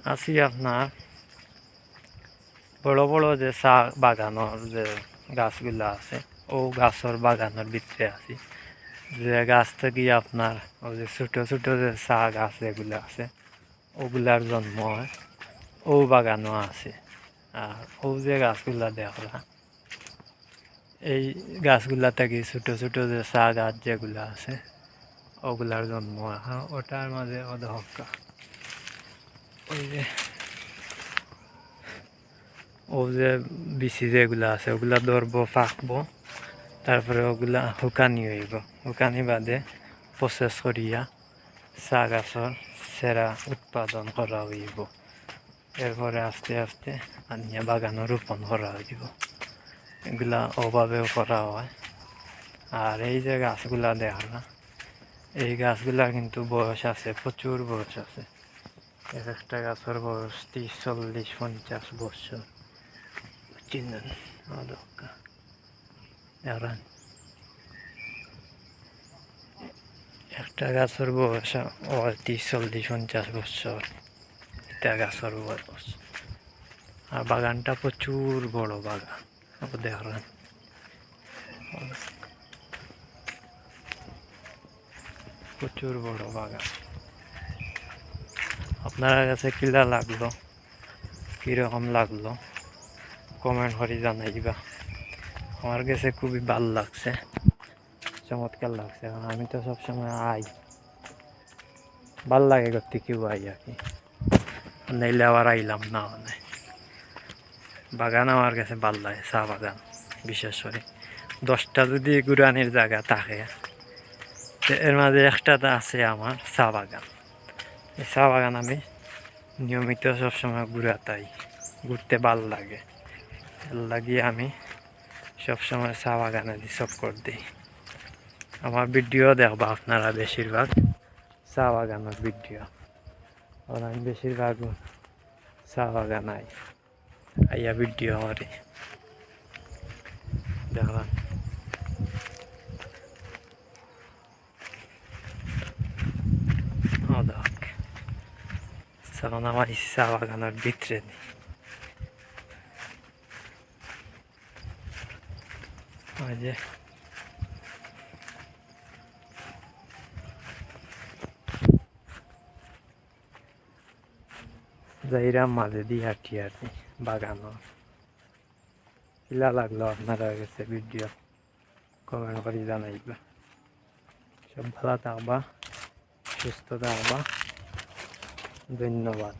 আছি আপনার বড় বড় যে চা বাগানের যে গাছগুলা আছে ও গাছের বাগানের ভিতরে আছি। যে গাছ থেকে আপনার ওই যে ছোট ছোট যে চা গাছ যেগুলো আছে ওগুলার জন্ম হয়, ও বাগানও আছে। আর ও যে গাছগুলা দেখলা এই গাছগুলা থেকে ছোট ছোট যে চা গাছ যেগুলো আছে ওগুলার জন্ম হয়। ওটার মাঝে অধহক্কা ওই যে ও যে বিচি যেগুলা আছে ওগুলা ধরবো পাকবো, তারপরে ওগুলা শুকানি হইব, শুকানি বাদে প্রসেস করিয়া চা গাছর সেরা উৎপাদন করা হইব। এরপরে আস্তে আস্তে আনিয়া বাগানো রোপণ করা হইব। এগুলা ওভাবেও করা হয়। আর এই যে গাছগুলা দেখলা এই গাছগুলা কিন্তু বয়স আছে, প্রচুর বয়স আছে। এক একটা গাছের বয়স 30, 40, 50 বছর। চিনেন একটা গাছের বয়স 30, 40, 50 বছর। এটা গাছের বয়স। আর বাগানটা প্রচুর বড় বাগান দেখলেন, প্রচুর বড় বাগান। আপনার কাছে কিলা লাগলো, কিরকম লাগলো কমেন্ট করে জানাইবা। আমার কাছে খুবই ভালো লাগছে, চমৎকার লাগছে। কারণ আমি তো সবসময় আই, ভাল লাগে করতে কেউ আই আর কি, নাইলে আবার আইলাম না। মানে বাগান আমার কাছে ভাল লাগে, চা বাগান বিশেষ করে 10টা যদি ঘুরানির জায়গা থাকে এর মাঝে একটাতে আছে আমার চা বাগান। এই চা বাগান আমি নিয়মিত সবসময় ঘুরাতাই, ঘুরতে ভাল লাগে। এর লাগিয়ে আমি সবসময় চা বাগানে চক্কর দিই। আমার ভিডিও দেখবা আপনারা বেশিরভাগ চা বাগানের ভিডিও, আর আমি বেশিরভাগ চা বাগান আইয়া ভিডিও করি। দেখলাম তখন আমার চা বাগানের ভিতরে ওই যে যাইরাম মাঝে দিয়ে হাঁটি হাঁটি বাগানো। কিলা লাগলো আপনারা কাছে ভিডিও কমেন্ট করে জানাইবা। সব ভালো থাকবা, সুস্থ থাকবা। ধন্যবাদ।